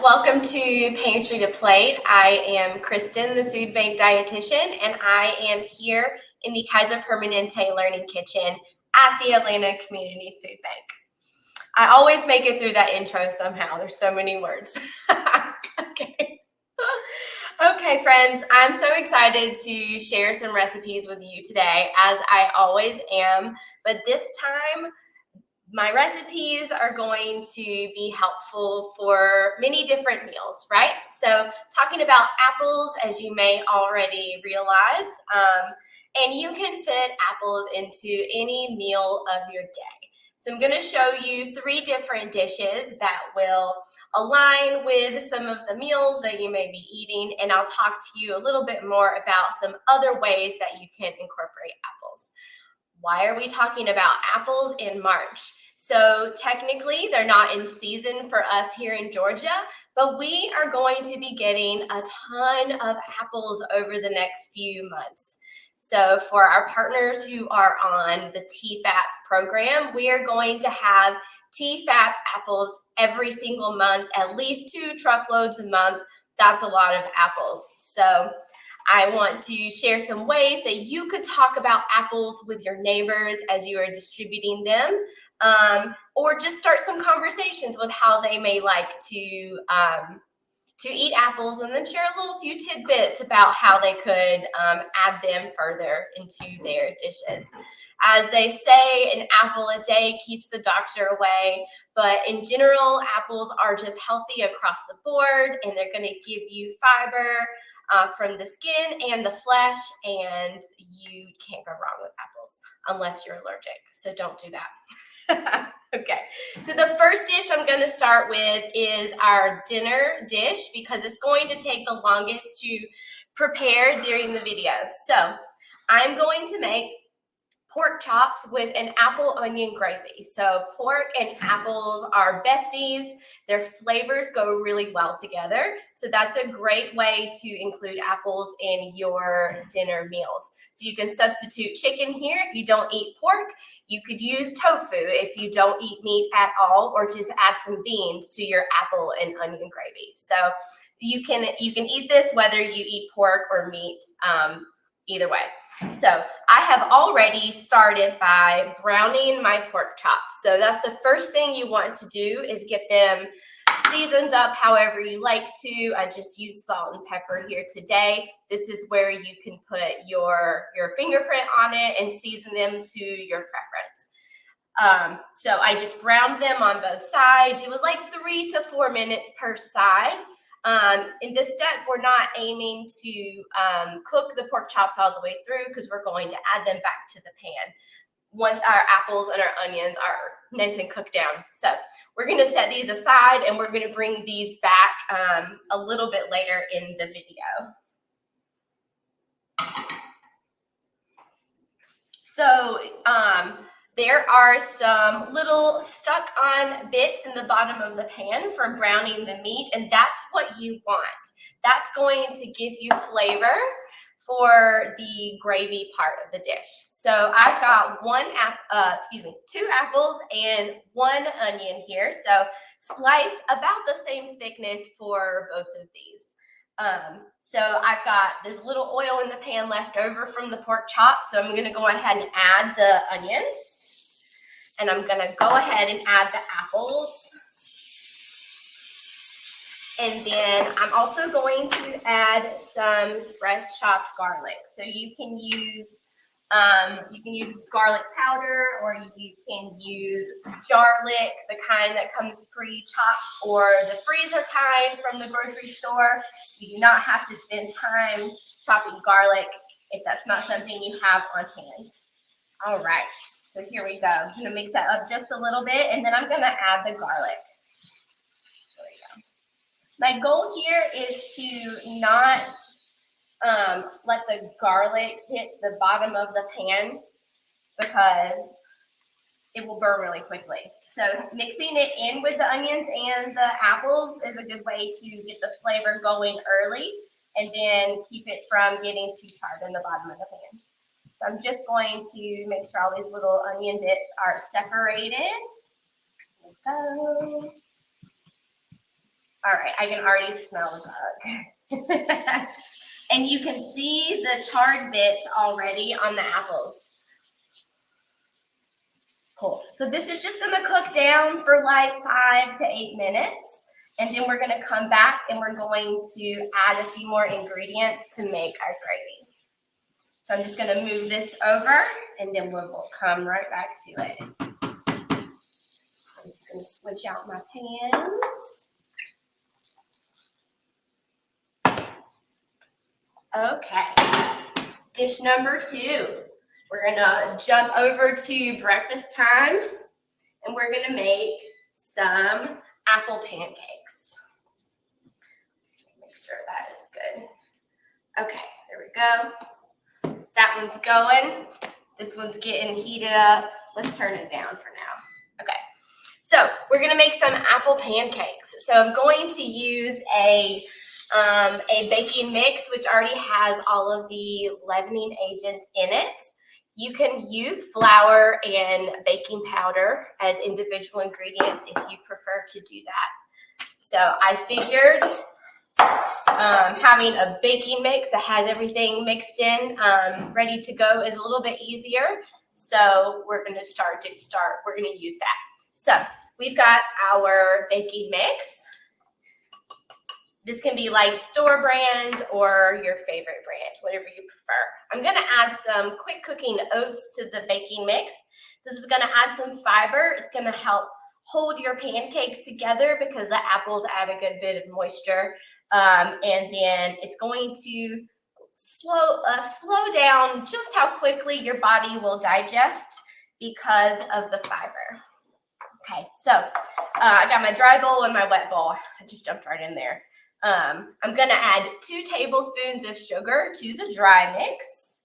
Welcome to Pantry to Plate. I am Kristen, the food bank dietitian, and I am here in the Kaiser Permanente Learning Kitchen at the Atlanta Community Food Bank. I always make it through that intro somehow. There's so many words. Okay, friends, I'm so excited to share some recipes with you today, as I always am, but this time my recipes are going to be helpful for many different meals, right? So talking about apples, as you may already realize, and you can fit apples into any meal of your day. So I'm going to show you 3 different dishes that will align with some of the meals that you may be eating, and I'll talk to you a little bit more about some other ways that you can incorporate apples. Why are we talking about apples in March? So technically, they're not in season for us here in Georgia, but we are going to be getting a ton of apples over the next few months. So for our partners who are on the TFAP program, we are going to have TFAP apples every single month, at least 2 truckloads a month. That's a lot of apples. So I want to share some ways that you could talk about apples with your neighbors as you are distributing them, or just start some conversations with how they may like to eat apples, and then share a little few tidbits about how they could add them further into their dishes. As they say, an apple a day keeps the doctor away, but in general, apples are just healthy across the board, and they're going to give you fiber from the skin and the flesh, and you can't go wrong with apples unless you're allergic, so don't do that. Okay, so the first dish I'm going to start with is our dinner dish, because it's going to take the longest to prepare during the video. So I'm going to make pork chops with an apple onion gravy. So pork and apples are besties. Their flavors go really well together. So that's a great way to include apples in your dinner meals. So you can substitute chicken here if you don't eat pork. You could use tofu if you don't eat meat at all, or just add some beans to your apple and onion gravy. So you can eat this whether you eat pork or meat, either way. So I have already started by browning my pork chops. So that's the first thing you want to do, is get them seasoned up however you like to. I just use salt and pepper here today. This is where you can put your fingerprint on it and season them to your preference. So I just browned them on both sides. It was like 3 to 4 minutes per side. In this step, we're not aiming to cook the pork chops all the way through, because we're going to add them back to the pan once our apples and our onions are nice and cooked down. So we're going to set these aside, and we're going to bring these back a little bit later in the video. So there are some little stuck on bits in the bottom of the pan from browning the meat, and that's what you want. That's going to give you flavor for the gravy part of the dish. So I've got 2 apples and 1 onion here. So sliced about the same thickness for both of these. So there's a little oil in the pan left over from the pork chop. So I'm going to go ahead and add the onions. And I'm going to go ahead and add the apples. And then I'm also going to add some fresh chopped garlic. So you can use garlic powder, or you can use garlic, the kind that comes pre-chopped, or the freezer kind from the grocery store. You do not have to spend time chopping garlic if that's not something you have on hand. All right. So here we go. I'm going to mix that up just a little bit, and then I'm going to add the garlic. There we go. My goal here is to not let the garlic hit the bottom of the pan, because it will burn really quickly. So mixing it in with the onions and the apples is a good way to get the flavor going early, and then keep it from getting too charred in the bottom of the pan. So I'm just going to make sure all these little onion bits are separated. There we go. All right, I can already smell the bug. And you can see the charred bits already on the apples. Cool. So this is just gonna cook down for like 5 to 8 minutes. And then we're gonna come back and we're going to add a few more ingredients to make our gravy. So I'm just gonna move this over and then we'll come right back to it. So I'm just gonna switch out my pans. Okay, dish number 2. We're gonna jump over to breakfast time and we're gonna make some apple pancakes. Make sure that is good. Okay, there we go. That one's going. This one's getting heated up. Let's turn it down for now. Okay, so we're gonna make some apple pancakes. So I'm going to use a baking mix, which already has all of the leavening agents in it. You can use flour and baking powder as individual ingredients if you prefer to do that. So I figured having a baking mix that has everything mixed in, ready to go is a little bit easier. So we're going to we're going to use that. So we've got our baking mix. This can be like store brand or your favorite brand, whatever you prefer. I'm gonna add some quick cooking oats to the baking mix. This is gonna add some fiber. It's gonna help hold your pancakes together because the apples add a good bit of moisture. And then it's going to slow down just how quickly your body will digest because of the fiber. Okay, so I got my dry bowl and my wet bowl. I just jumped right in there. I'm going to add 2 tablespoons of sugar to the dry mix.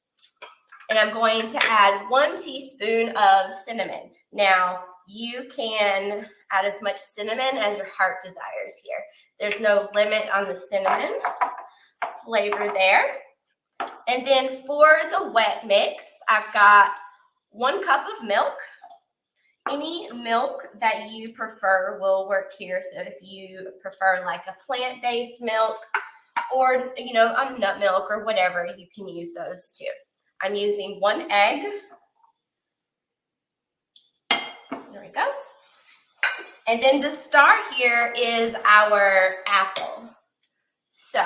And I'm going to add 1 teaspoon of cinnamon. Now, you can add as much cinnamon as your heart desires here. There's no limit on the cinnamon flavor there. And then for the wet mix, I've got 1 cup of milk. Any milk that you prefer will work here. So if you prefer like a plant-based milk or, you know, a nut milk or whatever, you can use those too. I'm using 1 egg. There we go. And then the star here is our apple. So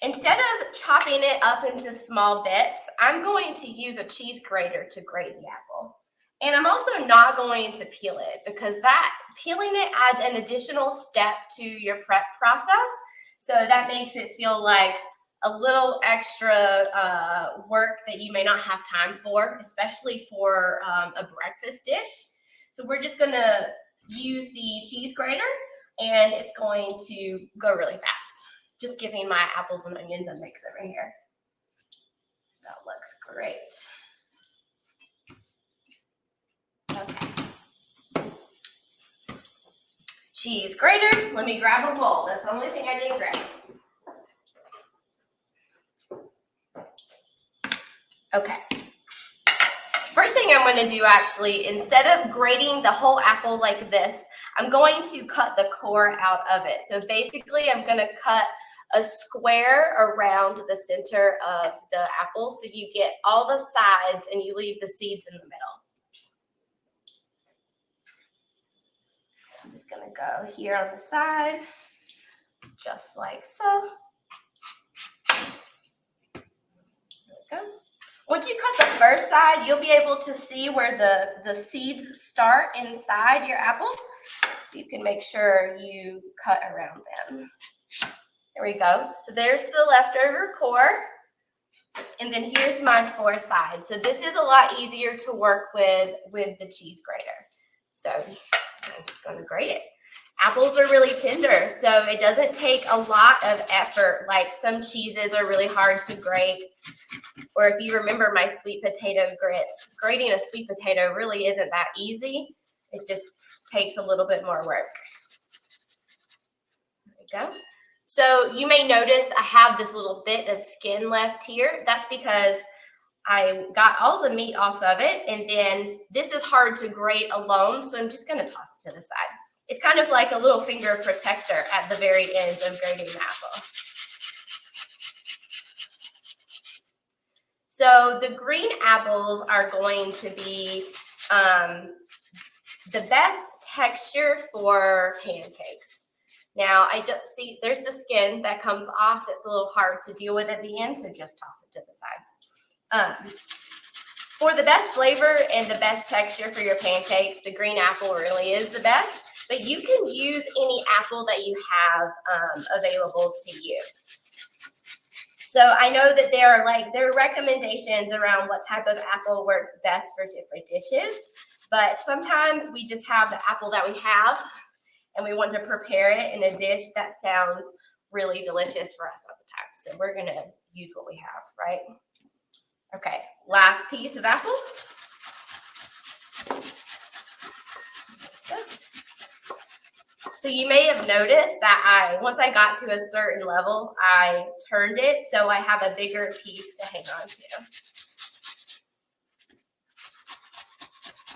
instead of chopping it up into small bits, I'm going to use a cheese grater to grate the apple. And I'm also not going to peel it because peeling it adds an additional step to your prep process. So that makes it feel like a little extra work that you may not have time for, especially for a breakfast dish. So we're just going to use the cheese grater and it's going to go really fast. Just giving my apples and onions a mix over here. That looks great. Okay. Cheese grater. Let me grab a bowl. That's the only thing I didn't grab. Okay. First thing I'm going to do actually, instead of grating the whole apple like this, I'm going to cut the core out of it. So basically I'm going to cut a square around the center of the apple so you get all the sides and you leave the seeds in the middle. So I'm just going to go here on the side, just like so. There we go. Once you cut the first side, you'll be able to see where the seeds start inside your apple. So you can make sure you cut around them. There we go. So there's the leftover core. And then here's my 4 sides. So this is a lot easier to work with the cheese grater. So I'm just going to grate it. Apples are really tender, so it doesn't take a lot of effort. Like some cheeses are really hard to grate. Or if you remember my sweet potato grits, grating a sweet potato really isn't that easy. It just takes a little bit more work. There we go. So you may notice I have this little bit of skin left here. That's because I got all the meat off of it, and then this is hard to grate alone, so I'm just going to toss it to the side. It's kind of like a little finger protector at the very end of grating an apple. So the green apples are going to be the best texture for pancakes. Now, I don't see, there's the skin that comes off. It's a little hard to deal with at the end, so just toss it to the side. For the best flavor and the best texture for your pancakes, the green apple really is the best, but you can use any apple that you have available to you. So I know that there are recommendations around what type of apple works best for different dishes, but sometimes we just have the apple that we have and we want to prepare it in a dish that sounds really delicious for us at the time. So we're gonna use what we have, right? Okay, last piece of apple. So you may have noticed that once I got to a certain level, I turned it so I have a bigger piece to hang on to.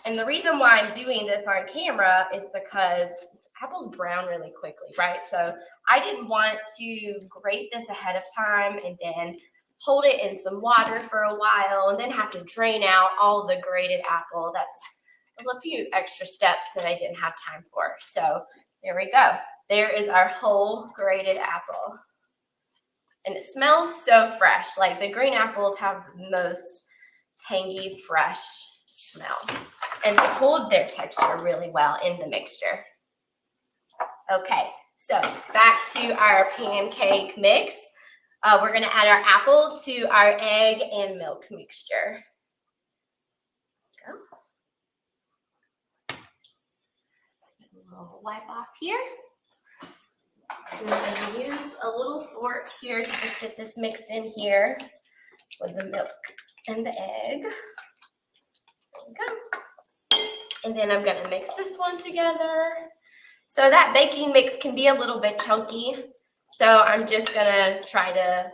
And the reason why I'm doing this on camera is because apples brown really quickly, right? So I didn't want to grate this ahead of time and then hold it in some water for a while and then have to drain out all the grated apple. That's a few extra steps that I didn't have time for. So there we go. There is our whole grated apple. And it smells so fresh. Like the green apples have the most tangy, fresh smell. And they hold their texture really well in the mixture. Okay, so back to our pancake mix. We're gonna add our apple to our egg and milk mixture. Go. We'll wipe off here. We're gonna use a little fork here to just get this mixed in here with the milk and the egg. There we go. And then I'm gonna mix this one together. So that baking mix can be a little bit chunky. So I'm just gonna try to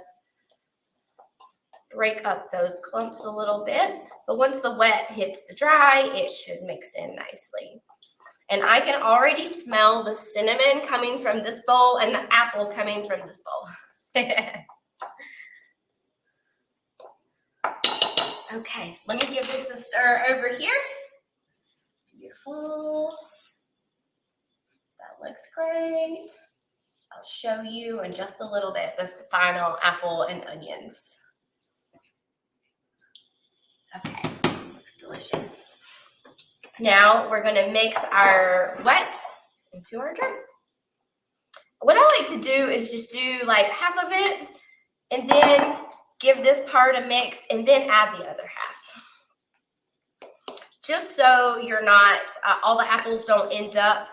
break up those clumps a little bit. But once the wet hits the dry, it should mix in nicely. And I can already smell the cinnamon coming from this bowl and the apple coming from this bowl. Okay, let me give this a stir over here. Beautiful. That looks great. I'll show you in just a little bit this final apple and onions. Okay, looks delicious. Now we're gonna mix our wet into our dry. What I like to do is just do like half of it and then give this part a mix and then add the other half. Just so you're not, all the apples don't end up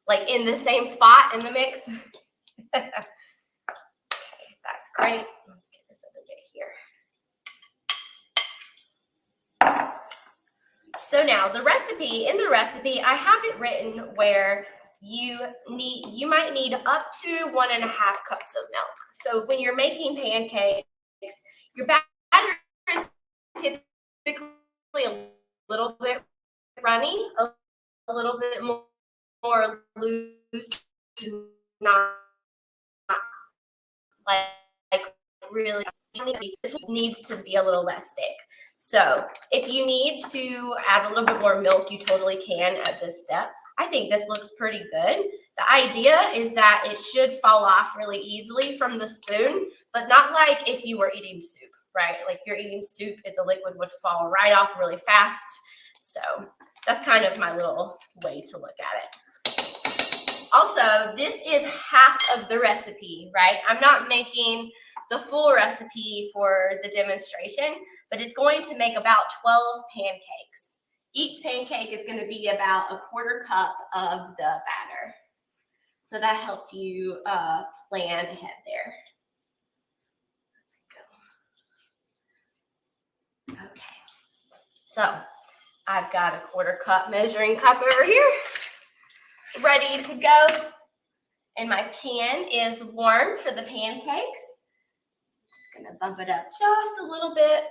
like in the same spot in the mix. Okay, that's great. Let's get this other bit here. So now in the recipe, I have it written where you might need up to 1.5 cups of milk. So when you're making pancakes, your batter is typically a little bit runny, a little bit more loose, not like really. This needs to be a little less thick. So if you need to add a little bit more milk, you totally can at this step. I think this looks pretty good. The idea is that it should fall off really easily from the spoon, but not like if you were eating soup, right? Like if you're eating soup, the liquid would fall right off really fast. So that's kind of my little way to look at it. Also, this is half of the recipe, right? I'm not making the full recipe for the demonstration, but it's going to make about 12 pancakes. Each pancake is going to be about 1/4 cup of the batter. So that helps you plan ahead there. Okay, so I've got 1/4 cup measuring cup over here, ready to go. And my pan is warm for the pancakes. Just gonna bump it up just a little bit.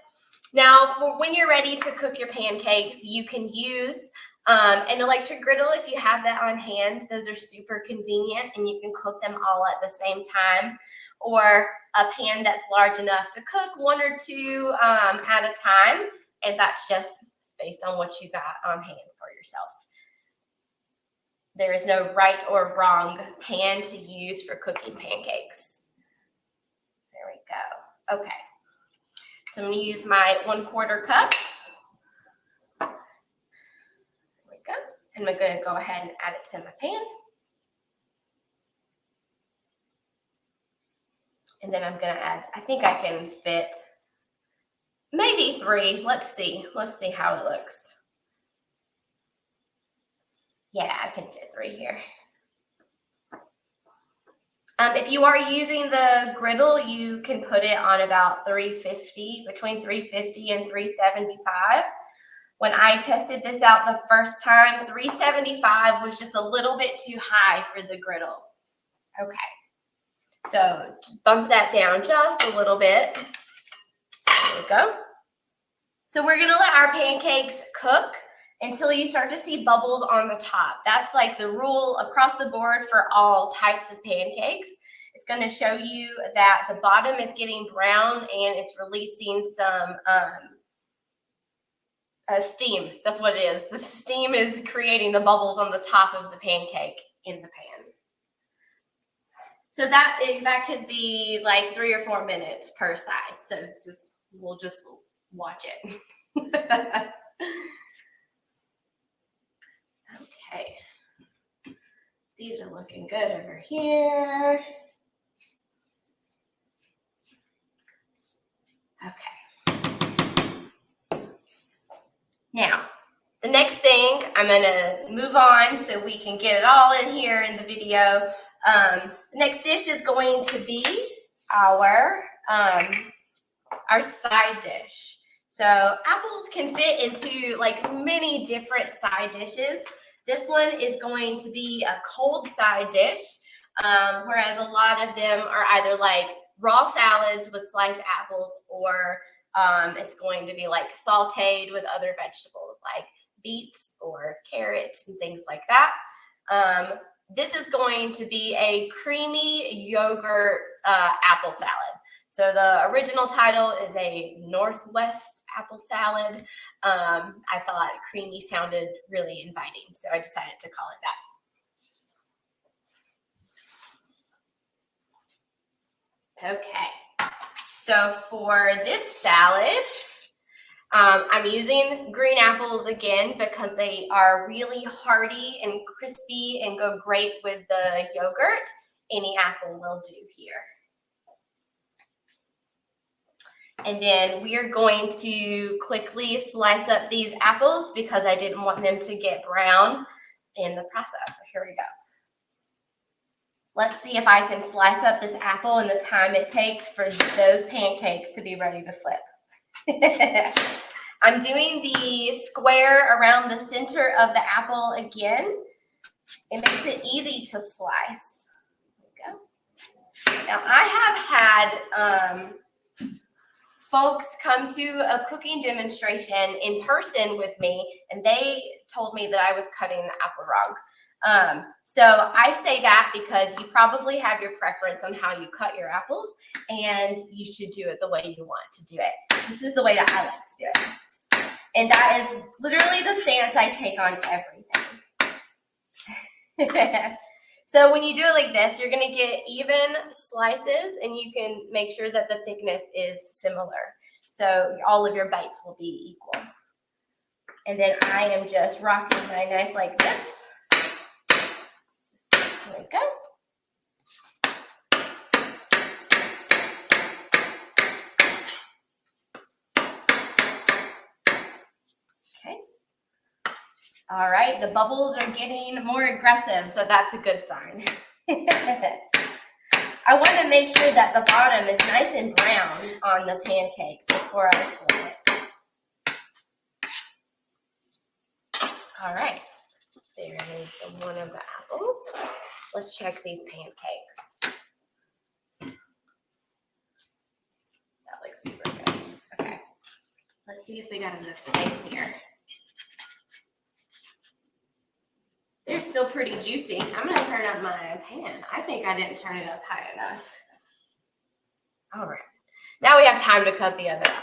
Now, for when you're ready to cook your pancakes, you can use an electric griddle if you have that on hand. Those are super convenient and you can cook them all at the same time. Or a pan that's large enough to cook one or two at a time. And that's just based on what you got on hand for yourself. There is no right or wrong pan to use for cooking pancakes. There we go. Okay. So I'm going to use my 1/4 cup. There we go. And I'm going to go ahead and add it to my pan. And then I'm going to add, I think I can fit maybe 3. Let's see. Let's see how it looks. Yeah, I can fit 3 here. If you are using the griddle, you can put it on about 350, between 350 and 375. When I tested this out the first time, 375 was just a little bit too high for the griddle. Okay, so just bump that down just a little bit. There we go. So we're gonna let our pancakes cook until you start to see bubbles on the top. That's like the rule across the board for all types of pancakes. It's going to show you that the bottom is getting brown and it's releasing some steam. That's what it is. The steam is creating the bubbles on the top of the pancake in the pan. So that could be like 3 or 4 minutes per side. So it's just, we'll just watch it. Okay, these are looking good over here. Okay. Now, the next thing, I'm gonna move on so we can get it all in here in the video. The next dish is going to be our side dish. So apples can fit into like many different side dishes. This one is going to be a cold side dish, whereas a lot of them are either like raw salads with sliced apples, or it's going to be like sauteed with other vegetables like beets or carrots and things like that. This is going to be a creamy yogurt apple salad. So the original title is a Northwest apple salad. I thought creamy sounded really inviting, so I decided to call it that. Okay, so for this salad, I'm using green apples again because they are really hearty and crispy and go great with the yogurt. Any apple will do here. And then we are going to quickly slice up these apples because I didn't want them to get brown in the process. So here we go. Let's see if I can slice up this apple in the time it takes for those pancakes to be ready to flip. I'm doing the square around the center of the apple again. It makes it easy to slice. There we go. Now I have had folks come to a cooking demonstration in person with me, and they told me that I was cutting the apple wrong. So I say that because you probably have your preference on how you cut your apples, and you should do it the way you want to do it. This is the way that I like to do it. And that is literally the stance I take on everything. So when you do it like this, you're going to get even slices, and you can make sure that the thickness is similar. So all of your bites will be equal. And then I am just rocking my knife like this. There we go. Okay. All right, the bubbles are getting more aggressive, so that's a good sign. I want to make sure that the bottom is nice and brown on the pancakes before I flip it. All right, there is one of the apples. Let's check these pancakes. That looks super good. Okay. Let's see if we got enough space here. They're still pretty juicy. I'm gonna turn up my pan. I think I didn't turn it up high enough. All right, now we have time to cut the other apple.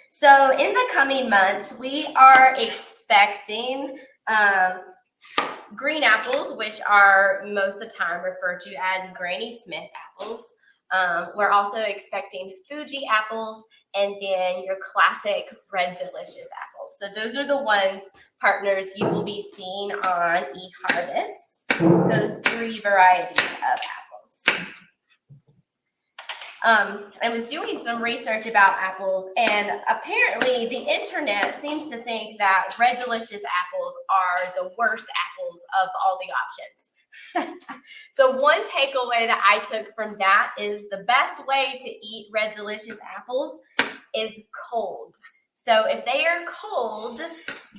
So in the coming months, we are expecting green apples, which are most of the time referred to as Granny Smith apples. We're also expecting Fuji apples, and then your classic Red Delicious apples. So those are the ones, partners, you will be seeing on eHarvest, those 3 varieties of apples. I was doing some research about apples, and apparently the internet seems to think that Red Delicious apples are the worst apples of all the options. So one takeaway that I took from that is the best way to eat Red Delicious apples is cold. So if they are cold,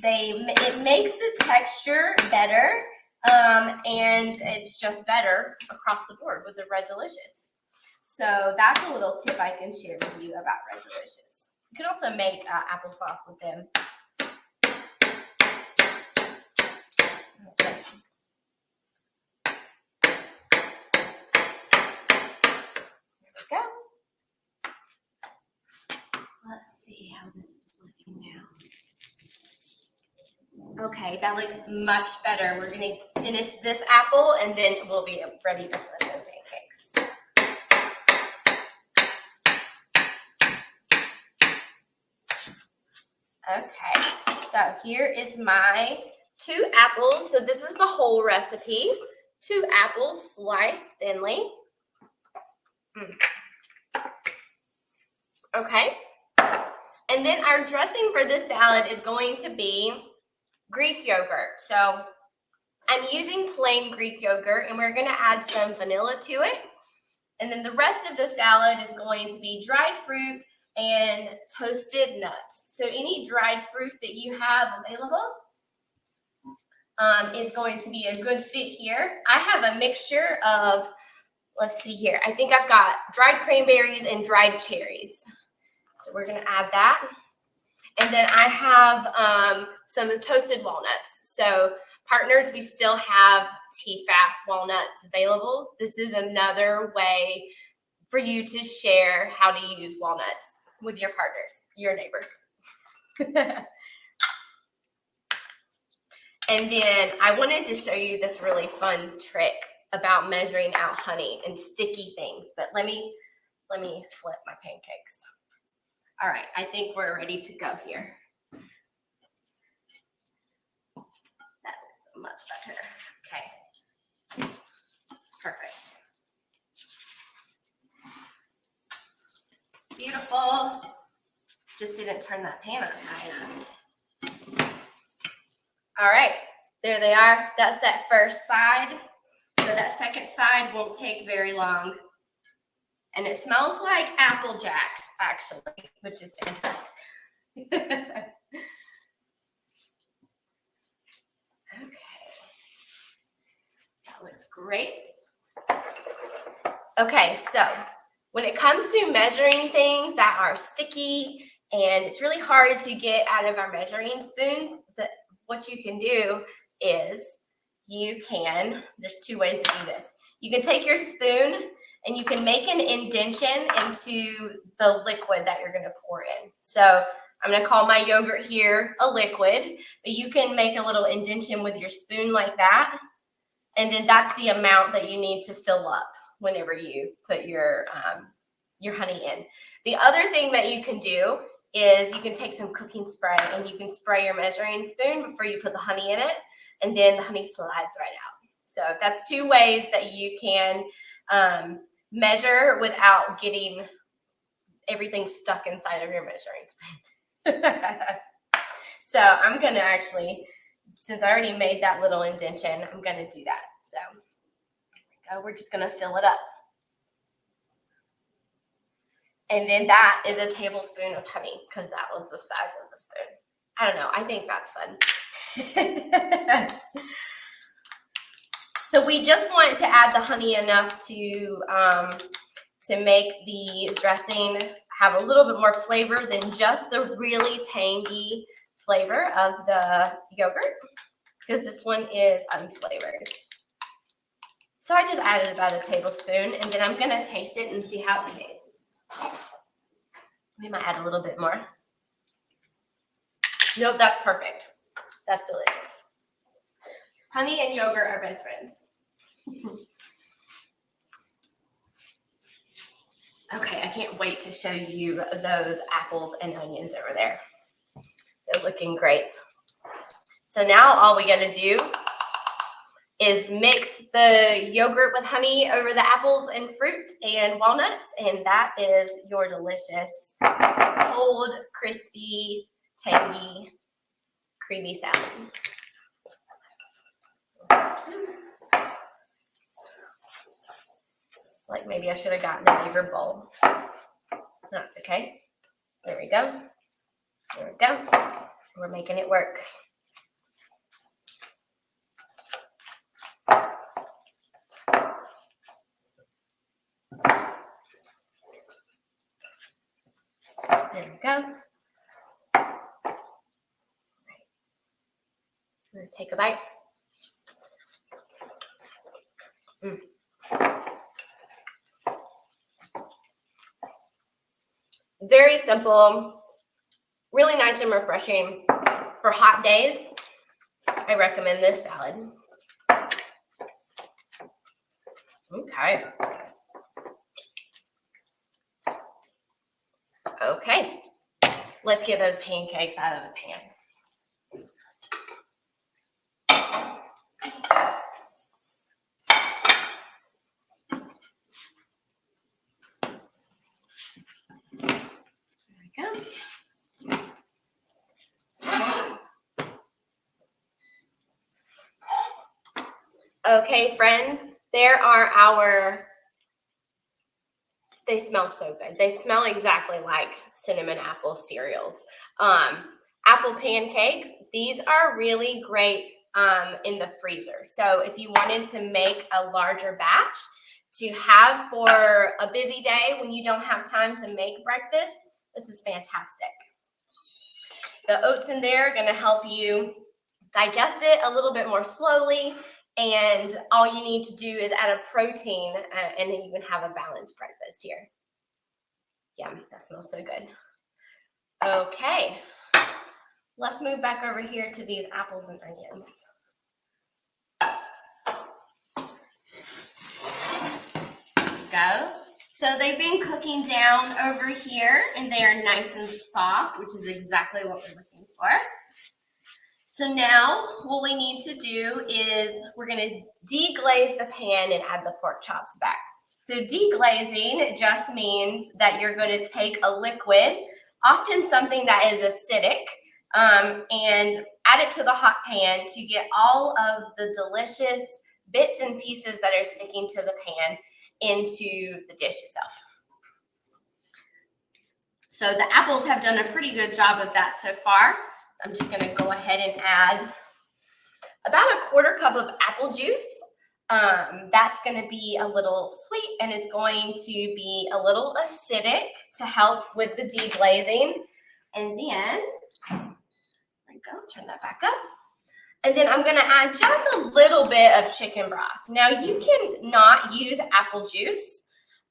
it makes the texture better, and it's just better across the board with the Red Delicious. So that's a little tip I can share with you about Red Delicious. You can also make applesauce with them. Okay. There we go. Let's see how this is looking now. Okay, that looks much better. We're going to finish this apple, and then we'll be ready to flip those pancakes. Okay, so here is my 2 apples. So this is the whole recipe. 2 apples sliced thinly. Okay, and then our dressing for this salad is going to be Greek yogurt. So I'm using plain Greek yogurt, and we're going to add some vanilla to it. And then the rest of the salad is going to be dried fruit and toasted nuts. So any dried fruit that you have available is going to be a good fit here. I have a mixture of, let's see here, I think I've got dried cranberries and dried cherries. So we're going to add that. And then I have some toasted walnuts. So partners, we still have TFAP walnuts available. This is another way for you to share how to use walnuts with your partners, your neighbors. And then I wanted to show you this really fun trick about measuring out honey and sticky things. But let me flip my pancakes. All right, I think we're ready to go here. That is much better. Okay, perfect. Beautiful. Just didn't turn that pan on high enough. All right, there they are. That's that first side. So that second side won't take very long. And it smells like Apple Jacks, actually, which is fantastic. Okay. That looks great. Okay, so when it comes to measuring things that are sticky and it's really hard to get out of our measuring spoons, what you can do is there's 2 ways to do this. You can take your spoon and you can make an indentation into the liquid that you're going to pour in. So I'm going to call my yogurt here a liquid, but you can make a little indentation with your spoon like that. And then that's the amount that you need to fill up whenever you put your honey in. The other thing that you can do is you can take some cooking spray and you can spray your measuring spoon before you put the honey in it, and then the honey slides right out. So that's 2 ways that you can measure without getting everything stuck inside of your measuring spoon. So I'm going to actually, since I already made that little indentation, I'm going to do that. So there we go. We're just going to fill it up. And then that is a tablespoon of honey, because that was the size of the spoon. I don't know. I think that's fun. So we just want to add the honey enough to to make the dressing have a little bit more flavor than just the really tangy flavor of the yogurt, because this one is unflavored. So I just added about a tablespoon, and then I'm gonna taste it and see how it tastes. We might add a little bit more. Nope, that's perfect. That's delicious. Honey and yogurt are best friends. Okay, I can't wait to show you those apples and onions over there. They're looking great. So now all we gotta do is mix the yogurt with honey over the apples and fruit and walnuts, and that is your delicious, cold, crispy, tangy, creamy salad. Like maybe I should have gotten a bigger bowl. That's okay. There we go. There we go. We're making it work. There we go. I'm gonna take a bite. Very simple, really nice and refreshing. For hot days, I recommend this salad. Okay. Okay, let's get those pancakes out of the pan. Okay, friends, there are our, they smell so good. They smell exactly like cinnamon apple cereals. Apple pancakes, these are really great in the freezer. So if you wanted to make a larger batch to have for a busy day when you don't have time to make breakfast, this is fantastic. The oats in there are going to help you digest it a little bit more slowly, and all you need to do is add a protein, and then you can have a balanced breakfast here. Yum, that smells so good. Okay, let's move back over here to these apples and onions. Go. So they've been cooking down over here, and they are nice and soft, which is exactly what we're looking for. So now what we need to do is we're going to deglaze the pan and add the pork chops back. So deglazing just means that you're going to take a liquid, often something that is acidic, and add it to the hot pan to get all of the delicious bits and pieces that are sticking to the pan into the dish itself. So the apples have done a pretty good job of that so far. I'm just going to go ahead and add about a quarter cup of apple juice. That's going to be a little sweet, and it's going to be a little acidic to help with the deglazing. And then, there we go, turn that back up. And then I'm going to add just a little bit of chicken broth. Now, you can not use apple juice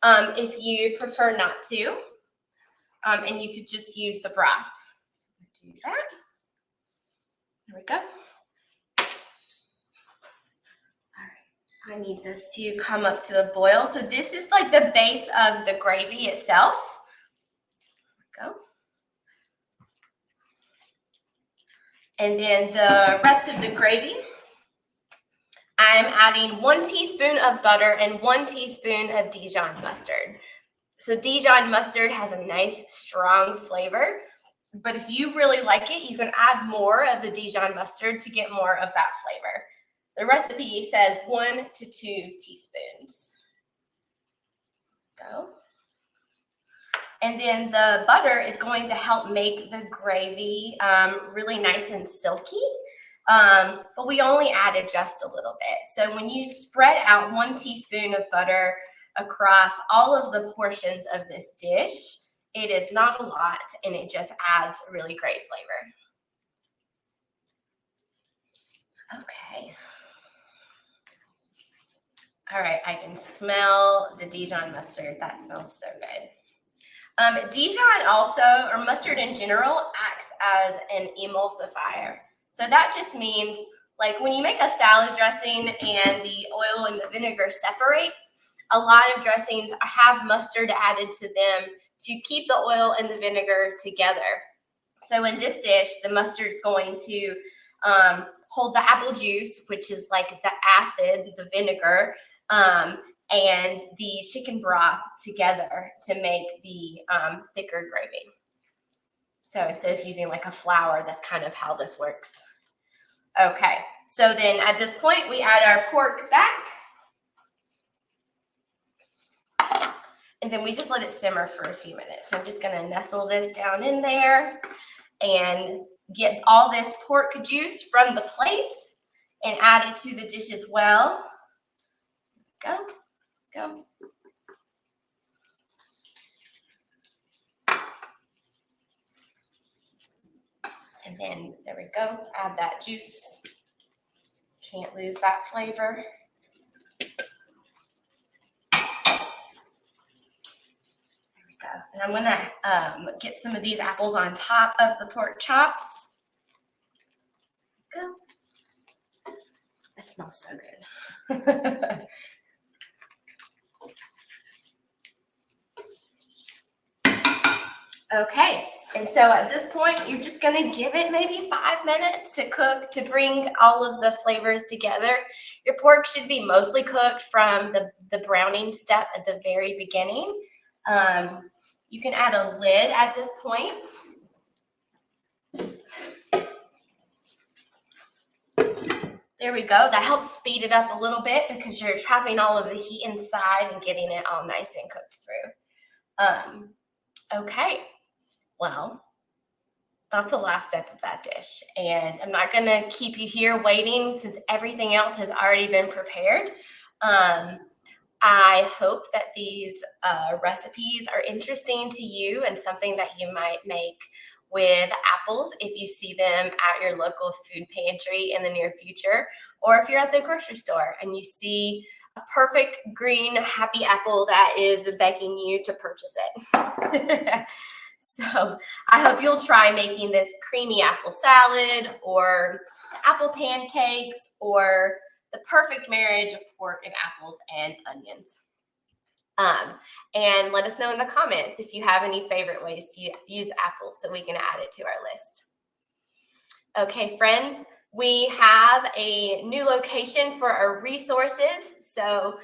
if you prefer not to, and you could just use the broth. So do that. There we go. All right, I need this to come up to a boil. So this is like the base of the gravy itself. There we go. And then the rest of the gravy, I'm adding 1 teaspoon of butter and 1 teaspoon of Dijon mustard. So Dijon mustard has a nice, strong flavor. But if you really like it, you can add more of the Dijon mustard to get more of that flavor. The recipe says 1 to 2 teaspoons. Go. And then the butter is going to help make the gravy really nice and silky. But we only added just a little bit. So when you spread out 1 teaspoon of butter across all of the portions of this dish. It is not a lot, and it just adds a really great flavor. Okay. All right, I can smell the Dijon mustard. That smells so good. Dijon also, or mustard in general, acts as an emulsifier. So that just means, like, when you make a salad dressing and the oil and the vinegar separate, a lot of dressings have mustard added to them to keep the oil and the vinegar together. So in this dish, the mustard is going to hold the apple juice, which is like the acid, the vinegar, and the chicken broth together to make the thicker gravy. So instead of using like a flour, that's kind of how this works. Okay, so then at this point, we add our pork back. And then we just let it simmer for a few minutes. So I'm just gonna nestle this down in there and get all this pork juice from the plate and add it to the dish as well. Go. And then there we go, add that juice. Can't lose that flavor. There we go. And I'm gonna get some of these apples on top of the pork chops. Go. That smells so good. Okay, and so at this point, you're just gonna give it maybe 5 minutes to cook to bring all of the flavors together. Your pork should be mostly cooked from the browning step at the very beginning. You can add a lid at this point. There we go. That helps speed it up a little bit because you're trapping all of the heat inside and getting it all nice and cooked through. Okay. Well, that's the last step of that dish. And I'm not going to keep you here waiting since everything else has already been prepared. I hope that these recipes are interesting to you and something that you might make with apples if you see them at your local food pantry in the near future, or if you're at the grocery store and you see a perfect green happy apple that is begging you to purchase it. So I hope you'll try making this creamy apple salad or apple pancakes or the perfect marriage of pork and apples and onions. And let us know in the comments if you have any favorite ways to use apples so we can add it to our list. Okay, friends, we have a new location for our resources. So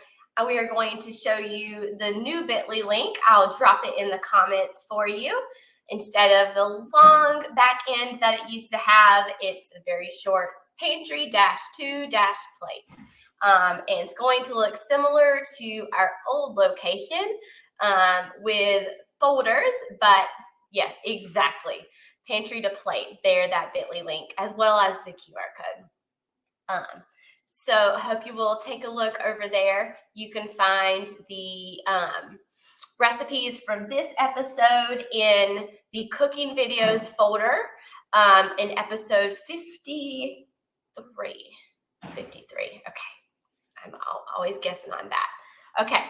we are going to show you the new Bitly link. I'll drop it in the comments for you. Instead of the long back end that it used to have, it's a very short pantry-to-plate. And it's going to look similar to our old location with folders, but yes, exactly. Pantry to plate, there, that Bitly link, as well as the QR code. So I hope you will take a look over there. You can find the recipes from this episode in the cooking videos folder in episode 53. 53, okay. I'm always guessing on that. Okay,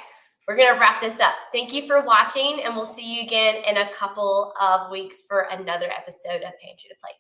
we're gonna wrap this up. Thank you for watching, and we'll see you again in a couple of weeks for another episode of Pantry to Plate.